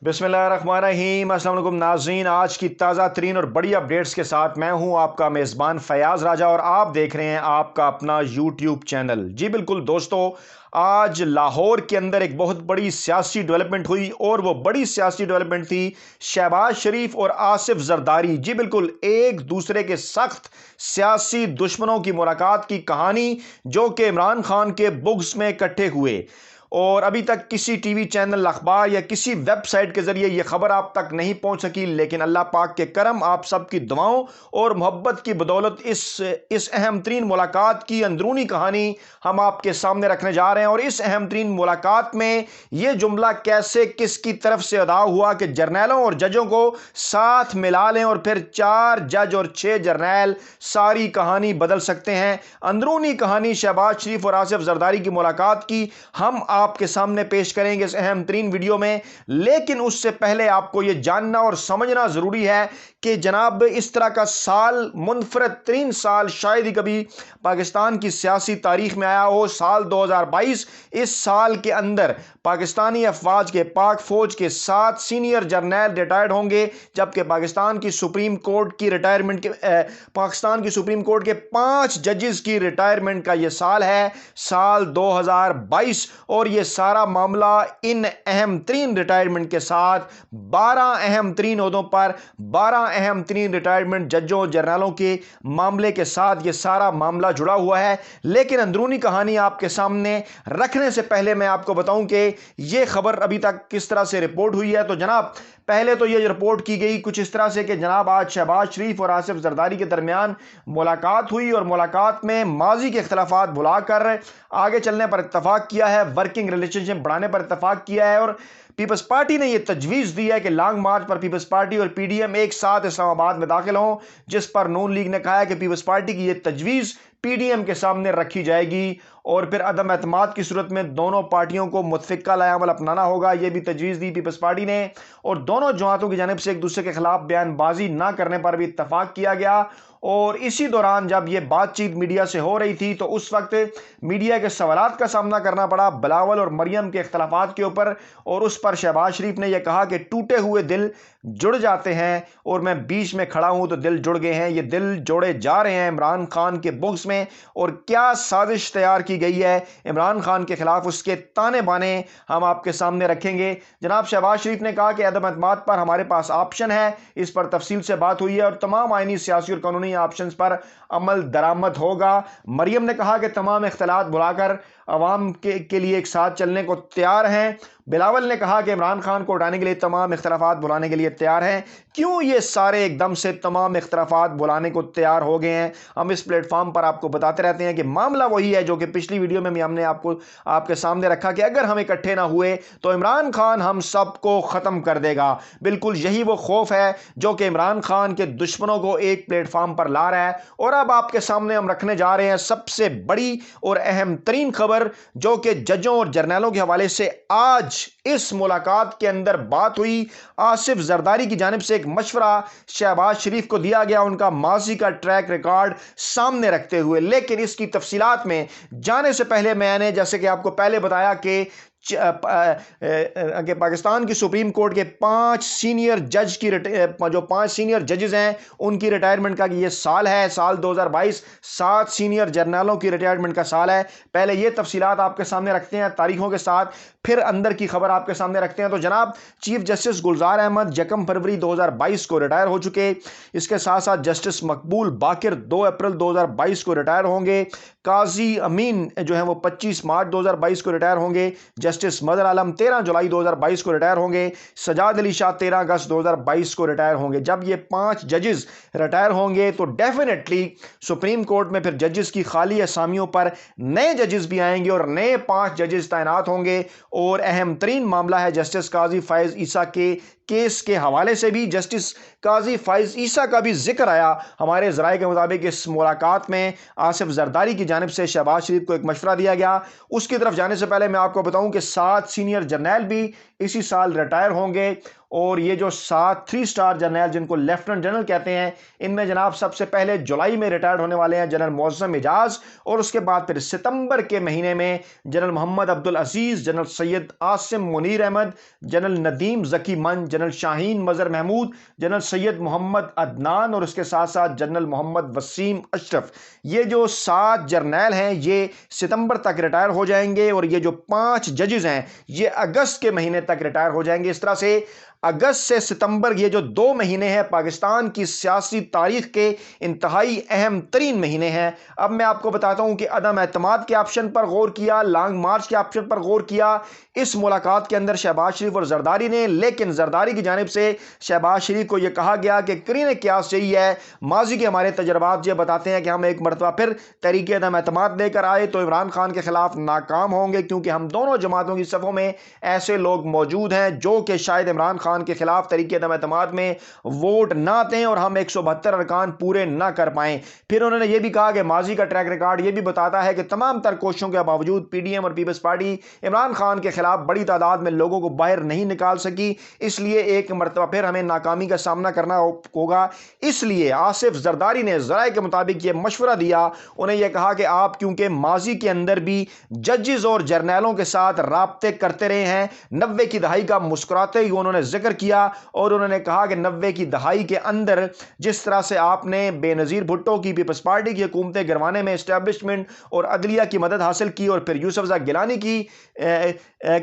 बिस्मिल्लाहिर्रहमानिर्रहीम। अस्सलाम वालेकुम नाज़रीन, आज की ताज़ा तरीन और बड़ी अपडेट्स के साथ मैं हूं आपका मेज़बान फ़याज़ राजा और आप देख रहे हैं आपका अपना यूट्यूब चैनल। जी बिल्कुल दोस्तों, आज लाहौर के अंदर एक बहुत बड़ी सियासी डेवलपमेंट हुई और वो बड़ी सियासी डेवलपमेंट थी शहबाज शरीफ और आसिफ जरदारी। जी बिल्कुल, एक दूसरे के सख्त सियासी दुश्मनों की मुलाकात की कहानी जो कि इमरान खान के बुग्स में इकट्ठे हुए और अभी तक किसी टीवी चैनल, अखबार या किसी वेबसाइट के जरिए यह खबर आप तक नहीं पहुंच सकी। लेकिन अल्लाह पाक के करम, आप सबकी दुआओं और मोहब्बत की बदौलत इस अहम तरीन मुलाकात की अंदरूनी कहानी हम आपके सामने रखने जा रहे हैं। और इस अहम तरीन मुलाकात में यह जुमला कैसे किसकी तरफ से अदा हुआ कि जर्नैलों और जजों को साथ मिला लें और फिर 4 जज और 6 जर्नैल सारी कहानी बदल सकते हैं। अंदरूनी कहानी शहबाज शरीफ और आसिफ जरदारी की मुलाकात की हम आपके सामने पेश करेंगे इस अहम तरीन वीडियो में। लेकिन उससे पहले आपको यह जानना और समझना जरूरी है कि जनाब, इस तरह का साल, मुनफरद तरीन साल शायद ही कभी पाकिस्तान की सियासी तारीख में आया हो, साल 2022। इस साल के अंदर पाकिस्तानी अफवाज के, पाक फौज के 7 सीनियर जर्नैल रिटायर्ड होंगे, जबकि पाकिस्तान की सुप्रीम कोर्ट की रिटायरमेंट के पाकिस्तान की सुप्रीम कोर्ट के 5 जजेस की रिटायरमेंट का यह साल है, साल 2022। और यह सारा मामला इन अहम तरीन रिटायरमेंट के साथ 12 अहम तरीन ओहदों पर 12 अहम तरीन रिटायरमेंट जजों जर्नलों के मामले के साथ यह सारा मामला जुड़ा हुआ है। लेकिन अंदरूनी कहानी आपके सामने रखने से पहले मैं आपको बताऊं कि यह खबर अभी तक किस तरह से रिपोर्ट हुई है। तो जनाब, पहले तो यह रिपोर्ट की गई कुछ इस तरह से कि जनाब, आज शहबाज शरीफ और आसिफ जरदारी के दरमियान मुलाकात हुई और मुलाकात में माजी के इख्तलाफात भुलाकर आगे चलने पर इत्तफाक किया है, वर्किंग रिलेशनशिप बढ़ाने पर इत्तफाक किया है। और पीपल्स पार्टी ने यह तजवीज़ दी है कि लॉन्ग मार्च पर पीपल्स पार्टी और पीडीएम एक साथ इस्लामाबाद में दाखिल हों, जिस पर नून लीग ने कहा है कि पीपल्स पार्टी की यह तजवीज़ पीडीएम के सामने रखी जाएगी और फिर अदम एतमाद की सूरत में दोनों पार्टियों को मुतफ़िक़ा लाएअमल अपनाना होगा। यह भी तजवीज़ दी पीपल्स पार्टी ने और दोनों जमातों की जानिब से एक दूसरे के खिलाफ बयानबाजी ना करने पर भी इत्तफाक किया गया। और इसी दौरान जब यह बातचीत मीडिया से हो रही थी तो उस वक्त मीडिया के सवालात का सामना करना पड़ा बिलावल और मरियम के इख्तलाफात के ऊपर। और उस पर शहबाज शरीफ ने यह कहा कि टूटे हुए दिल जुड़ जाते हैं और मैं बीच में खड़ा हूं तो दिल जुड़ गए हैं। ये दिल जोड़े जा रहे हैं इमरान खान के बुग्स में। और क्या साजिश तैयार की गई है इमरान खान के खिलाफ, उसके ताने बाने हम आपके सामने रखेंगे। जनाब, शहबाज शरीफ ने कहा कि अदम एतमाद पर हमारे पास ऑप्शन है, इस पर तफसील से बात हुई है और तमाम आईनी, सियासी और कानूनी ऑप्शन पर अमल दरामद होगा। मरियम ने कहा कि तमाम इख्तलाफ भुलाकर अवाम के लिए एक साथ चलने को तैयार हैं। बिलावल ने कहा कि इमरान खान को उठाने के लिए तमाम इख्तलाफात बुलाने के लिए तैयार हैं। क्यों ये सारे एकदम से तमाम इख्तलाफात बुलाने को तैयार हो गए हैं? हम इस प्लेटफॉर्म पर आपको बताते रहते हैं कि मामला वही है जो कि पिछली वीडियो में भी हमने आपको आपके सामने रखा कि अगर हम इकट्ठे ना हुए तो इमरान खान हम सबको ख़त्म कर देगा। बिल्कुल यही वो खौफ है जो कि इमरान खान के दुश्मनों को एक प्लेटफॉर्म पर ला रहा है। और अब आपके सामने हम रखने जा रहे हैं सबसे बड़ी और अहम तरीन खबर, जो कि जजों और जर्नैलों के हवाले से आज इस मुलाकात के अंदर बात हुई। आसिफ जरदारी की जानिब से एक मशवरा शहबाज शरीफ को दिया गया, उनका माजी का ट्रैक रिकॉर्ड सामने रखते हुए। लेकिन इसकी तफसीलात में जाने से पहले मैंने, जैसे कि आपको पहले बताया कि पाकिस्तान की सुप्रीम कोर्ट के 5 सीनियर जज की जो 5 सीनियर जजेस हैं उनकी रिटायरमेंट का ये साल है, साल 2022। 7 सीनियर जर्नलों की रिटायरमेंट का साल है। पहले ये तफसीलात आपके सामने रखते हैं तारीखों के साथ, फिर अंदर की खबर आपके सामने रखते हैं। तो जनाब, चीफ जस्टिस गुलजार अहमद 1 फरवरी 2022 को रिटायर हो चुके। इसके साथ साथ जस्टिस मकबूल बाकिर 2 अप्रैल 2022 को रिटायर होंगे। काजी अमीन जो है वो 25 मार्च 2022 को रिटायर होंगे। जस्टिस मदर आलम 13 जुलाई 2022 को रिटायर होंगे। सजाद अली शाह 13 अगस्त 2022 को रिटायर होंगे। जब ये 5 जजेस रिटायर होंगे तो डेफिनेटली सुप्रीम कोर्ट में फिर जजेस की खाली असामियों पर नए जजेस भी आएंगे और नए 5 जजेस तैनात होंगे। और अहम तरीन मामला है जस्टिस काजी फैज ईसा के کیس کے حوالے سے بھی جسٹس قاضی فائز عیسیٰ کا بھی ذکر آیا ہمارے ذرائع کے مطابق۔ اس ملاقات میں آصف زرداری کی جانب سے شہباز شریف کو ایک مشورہ دیا گیا۔ اس کی طرف جانے سے پہلے میں آپ کو بتاؤں کہ 7 سینئر جرنیل بھی اسی سال ریٹائر ہوں گے، اور یہ جو 7 3 سٹار جرنیل جن کو لیفٹننٹ جنرل کہتے ہیں، ان میں جناب سب سے پہلے جولائی میں ریٹائر ہونے والے ہیں جنرل معظم اعجاز، اور اس کے بعد پھر ستمبر کے مہینے میں جنرل محمد عبدالعزیز، جنرل سید عاصم منیر احمد، جنرل ندیم ذکی من، جنرل شاہین مظہر محمود، جنرل سید محمد عدنان، اور اس کے ساتھ ساتھ جنرل محمد وسیم اشرف۔ یہ جو 7 جرنیل ہیں یہ ستمبر تک ریٹائر ہو جائیں گے، اور یہ جو 5 ججز ہیں یہ اگست کے مہینے تک ریٹائر ہو جائیں گے۔ اس طرح سے اگست سے ستمبر یہ جو 2 مہینے ہیں پاکستان کی سیاسی تاریخ کے انتہائی اہم ترین مہینے ہیں۔ اب میں آپ کو بتاتا ہوں کہ عدم اعتماد کے آپشن پر غور کیا، لانگ مارچ کے آپشن پر غور کیا اس ملاقات کے اندر شہباز شریف اور زرداری نے، لیکن زرداری کی جانب سے شہباز شریف کو یہ کہا گیا کہ قرین قیاس یہی ہے، ماضی کے ہمارے تجربات یہ بتاتے ہیں کہ ہم ایک مرتبہ پھر تحریک عدم اعتماد لے کر آئے تو عمران خان کے خلاف ناکام ہوں گے، کیونکہ ہم دونوں جماعتوں کی صفوں میں ایسے لوگ موجود ہیں جو کہ شاید عمران خان کے خلاف تحریک عدم اعتماد میں ووٹ نہ دیں اور ہم 172 ارکان پورے نہ کر پائیں۔ پھر انہوں نے یہ بھی کہا کہ ماضی کا ٹریک ریکارڈ یہ بھی بتاتا ہے کہ تمام تر کوششوں کے باوجود پی ڈی ایم اور پیپلز پارٹی عمران خان کے خلاف بڑی تعداد میں لوگوں کو باہر نہیں نکال سکی، اس لیے ایک مرتبہ پھر ہمیں ناکامی کا سامنا کرنا ہوگا۔ اس لیے آصف زرداری نے ذرائع کے مطابق یہ مشورہ دیا، انہیں یہ کہا کہ آپ کیونکہ ماضی کے اندر بھی ججز اور جرنیلوں کے ساتھ رابطے کرتے رہے ہیں، 90 کی دہائی کا مسکراتے ہوئے انہوں نے ذکر کیا، اور انہوں نے کہا کہ 90 کی دہائی کے اندر جس طرح سے آپ نے بے نظیر بھٹو کی پیپلز پارٹی کی حکومتیں گروانے میں اسٹیبلشمنٹ اور عدلیہ کی مدد حاصل کی، اور پھر یوسف زئی گیلانی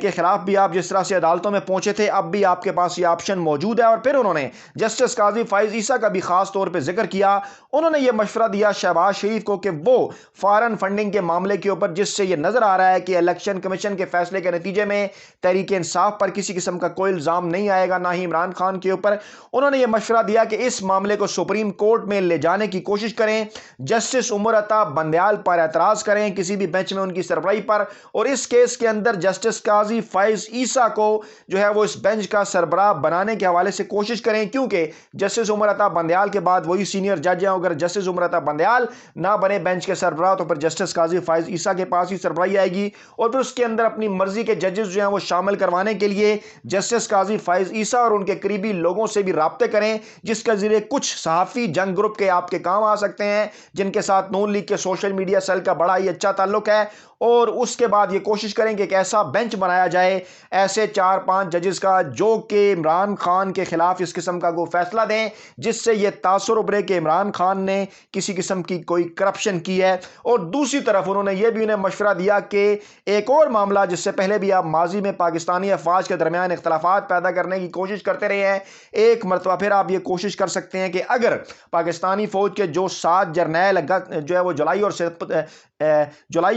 کے خلاف بھی آپ جس طرح سے عدالتوں میں پہنچے تھے، اب بھی آپ کے پاس یہ آپشن موجود ہے۔ اور پھر انہوں نے جسٹس قاضی فائز عیسیٰ کا بھی خاص طور پہ ذکر کیا، انہوں نے یہ مشورہ دیا شہباز شریف کو کہ وہ فارن فنڈنگ کے معاملے کے اوپر، جس سے یہ نظر آ رہا ہے کہ الیکشن کمیشن کے فیصلے کے نتیجے میں تحریک انصاف پر کسی قسم کا کوئی الزام نہیں آئے گا، نہ ہی عمران خان کے اوپر، انہوں نے یہ مشورہ دیا کہ اس معاملے کو سپریم کورٹ میں لے جانے کی کوشش کریں، جسٹس عمر عطا بندیال پر اعتراض کریں کسی بھی بینچ میں ان کی سربراہی پر، اور اس کیس کے اندر جسٹس قاضی فائز عیسیٰ کو جو ہے وہ اس بینچ کا سربراہ بنانے کے حوالے سے کوشش کریں، کیونکہ جسٹس عمر عطا بندیال کے بعد وہی سینئر جج ہیں، اگر جسٹس عمر عطا بندیال نہ بنے بینچ کے سربراہ تو پھر جسٹس قاضی فائز عیسیٰ کے پاس ہی سربراہی آئے گی، اور پھر اس کے اندر اپنی مرضی کے ججز جو ہیں وہ شامل کروانے کے لیے جسٹس قاضی فائز عیسیٰ اور ان کے قریبی لوگوں سے بھی رابطے کریں، جس کے ذریعے کچھ صحافی جنگ گروپ کے آپ کے کام آ سکتے ہیں جن کے ساتھ نون لیگ کے سوشل میڈیا سیل کا بڑا ہی اچھا تعلق ہے، اور اس کے بعد یہ کوشش کریں کہ ایک ایسا بینچ بنایا جائے ایسے 4-5 ججز کا جو کہ عمران خان کے خلاف اس قسم کا کوئی فیصلہ دیں جس سے یہ تاثر ابھرے کہ عمران خان نے کسی قسم کی کوئی کرپشن کی ہے۔ اور دوسری طرف انہوں نے یہ بھی انہیں مشورہ دیا کہ ایک اور معاملہ جس سے پہلے بھی آپ ماضی میں پاکستانی افواج کے درمیان اختلافات پیدا کرنے کی کوشش کرتے رہے ہیں، ایک مرتبہ پھر آپ یہ کوشش کر سکتے ہیں کہ اگر پاکستانی فوج کے جو 7 جرنیل جو ہے وہ جولائی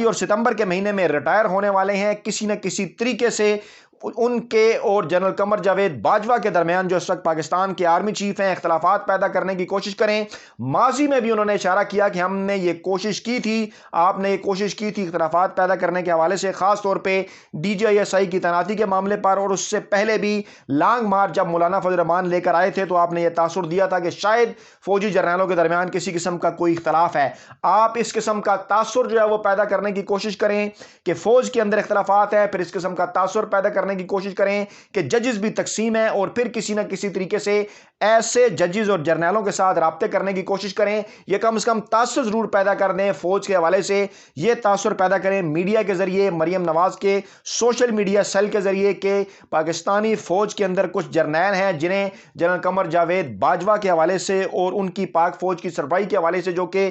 اور ستمبر کے مہینے میں ریٹائر ہونے والے ہیں، کسی نہ کسی طریقے سے ان کے اور جنرل قمر جاوید باجوہ کے درمیان جو اس وقت پاکستان کے آرمی چیف ہیں اختلافات پیدا کرنے کی کوشش کریں۔ ماضی میں بھی انہوں نے اشارہ کیا کہ ہم نے یہ کوشش کی تھی، آپ نے یہ کوشش کی تھی اختلافات پیدا کرنے کے حوالے سے، خاص طور پہ D G I S I کی تعیناتی کے معاملے پر، اور اس سے پہلے بھی لانگ مارچ جب مولانا فضل الرحمان لے کر آئے تھے تو آپ نے یہ تاثر دیا تھا کہ شاید فوجی جرنیلوں کے درمیان کسی قسم کا کوئی اختلاف ہے۔ آپ اس قسم کا تاثر جو ہے وہ پیدا کرنے کی کوشش کریں کہ فوج کے اندر اختلافات ہے، پھر اس قسم کا تاثر پیدا کرنے کی کوشش کریں کہ ججز بھی تقسیم ہیں، اور پھر کسی نہ کسی طریقے سے ایسے ججز اور جرنیلوں کے ساتھ رابطے کرنے کی کوشش کریں، یہ کم از کم تاثر ضرور پیدا کر دیں فوج کے حوالے سے، یہ تاثر پیدا کریں میڈیا کے ذریعے، مریم نواز کے سوشل میڈیا سیل کے ذریعے، کہ پاکستانی فوج کے اندر کچھ جرنیل ہیں جنہیں جنرل قمر جاوید باجوہ کے حوالے سے اور ان کی پاک فوج کی سربراہی کے حوالے سے جو کہ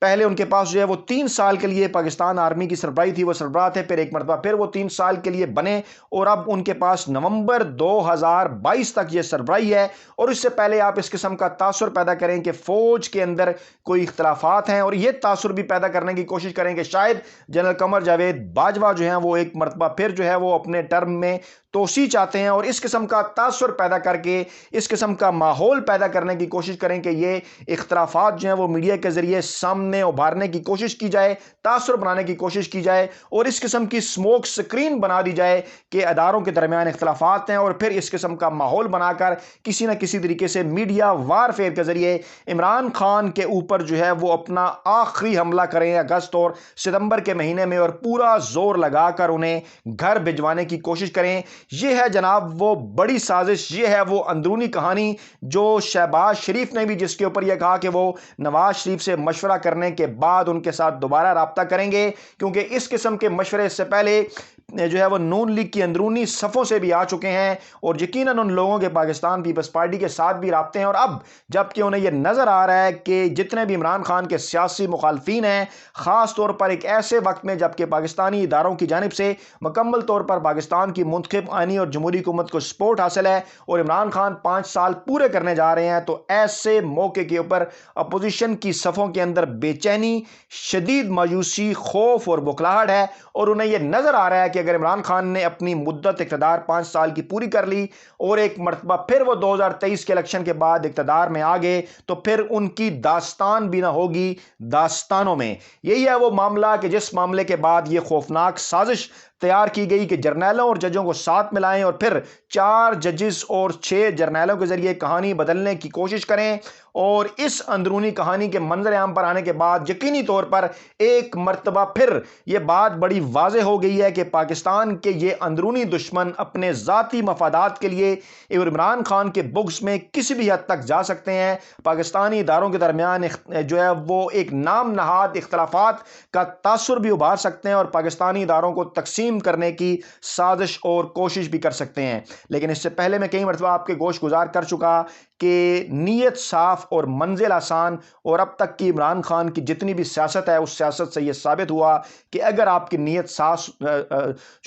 پہلے ان کے پاس جو ہے وہ 3 سال کے لیے پاکستان آرمی کی سربراہی تھی، وہ سربراہ تھے، پھر ایک مرتبہ پھر وہ 3 سال کے لیے بنے، اور اب ان کے پاس نومبر 2022 تک یہ سربراہی ہے۔ اور اس سے پہلے آپ اس قسم کا تاثر پیدا کریں کہ فوج کے اندر کوئی اختلافات ہیں، اور یہ تاثر بھی پیدا کرنے کی کوشش کریں کہ شاید جنرل قمر جاوید باجوہ جو ہیں وہ ایک مرتبہ پھر جو ہے وہ اپنے ٹرم میں توسیع چاہتے ہیں، اور اس قسم کا تاثر پیدا کر کے اس قسم کا ماحول پیدا کرنے کی کوشش کریں کہ یہ اختلافات جو ہیں وہ میڈیا کے ذریعے کے سامنے उभारने की कोशिश की जाए, तासुर बनाने की कोशिश की जाए और इस किस्म की स्मोक स्क्रीन बना दी जाए कि अदारों के दरमियान इख्तलाफात हैं और फिर इस किस्म का माहौल बनाकर किसी न किसी तरीके से मीडिया वारफेयर के ज़रिए इमरान खान के ऊपर जो है वो अपना आखिरी हमला करें अगस्त और सितंबर के महीने में और पूरा जोर लगाकर उन्हें घर भिजवाने की कोशिश करें। ये है जनाब वो बड़ी साजिश, ये है वो अंदरूनी कहानी जो शहबाज शरीफ ने भी जिसके ऊपर यह कहा कि वो नवाज शरीफ से मशवरा करने के बाद उनके साथ दोबारा राब्ता करेंगे, क्योंकि इस किस्म के मशवरे से पहले जो है वो नून लीग की अंदरूनी सफ़ों से भी आ चुके हैं और यकीनन उन लोगों के पाकिस्तान पीपल्स पार्टी के साथ भी राब्ते हैं। और अब जबकि उन्हें यह नज़र आ रहा है कि जितने भी इमरान खान के सियासी मुखालफीन हैं, ख़ास तौर पर एक ऐसे वक्त में जबकि पाकिस्तानी इदारों की जानिब से मुकम्मल तौर पर पाकिस्तान की मुंतखब आइनी और जमहूरी हुकूमत को सपोर्ट हासिल है और इमरान खान 5 साल पूरे करने जा रहे हैं, तो ऐसे मौके के ऊपर अपोजिशन की सफ़ों के अंदर बेचैनी, शदीद मायूसी, खौफ और बुखलाहट है और उन्हें यह नज़र आ रहा है कि अगर इमरान खान ने अपनी मुद्दत इक़्तिदार 5 साल की पूरी कर ली और एक मरतबा फिर वो 2023 के इलेक्शन के बाद इक़्तिदार में आ गए तो फिर उनकी दास्तान भी ना होगी दास्तानों में। यही है वो मामला कि जिस मामले के बाद ये खौफनाक साजिश तैयार की गई कि जर्नैलों और जजों को साथ मिलाएं और फिर 4 जजेस और 6 जर्नैलों के जरिए कहानी बदलने की कोशिश करें। और इस अंदरूनी कहानी के मंजर आम पर आने के बाद यकीनी तौर पर एक मरतबा फिर यह बात बड़ी वाज़ेह हो गई है कि पाकिस्तान के ये अंदरूनी दुश्मन अपने ज़ाती मफादात के लिए और इमरान खान के बुग्स में किसी भी हद तक जा सकते हैं। पाकिस्तानी इदारों के दरमियान जो है वो एक नाम नहाद इख्तलाफात का तासुर भी उभार सकते हैं और पाकिस्तानी इदारों को तकसीम करने की साजिश और कोशिश भी कर सकते हैं। लेकिन इससे पहले मैं कई मरतबा आपके गोश गुजार कर चुका कि नीयत साफ और मंजिल आसान, और अब तक की इमरान खान की जितनी भी सियासत है उस सियासत से यह साबित हुआ कि अगर आपकी नीयत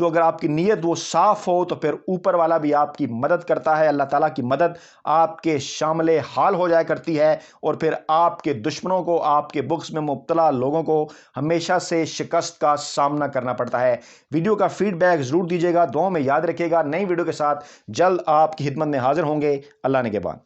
अगर आपकी नीयत वो साफ हो तो फिर ऊपर वाला भी आपकी मदद करता है। अल्लाह ताला की मदद आपके शामिल हाल हो जाया करती है और फिर आपके दुश्मनों को, आपके बुक्स में मुब्तला लोगों को हमेशा से शिकस्त का सामना करना पड़ता है। वीडियो का फीडबैक ज़रूर दीजिएगा, दुआओं में याद रखिएगा। नई वीडियो के साथ जल्द आपकी खिदमत में हाजिर होंगे। अल्लाह ने के बाद।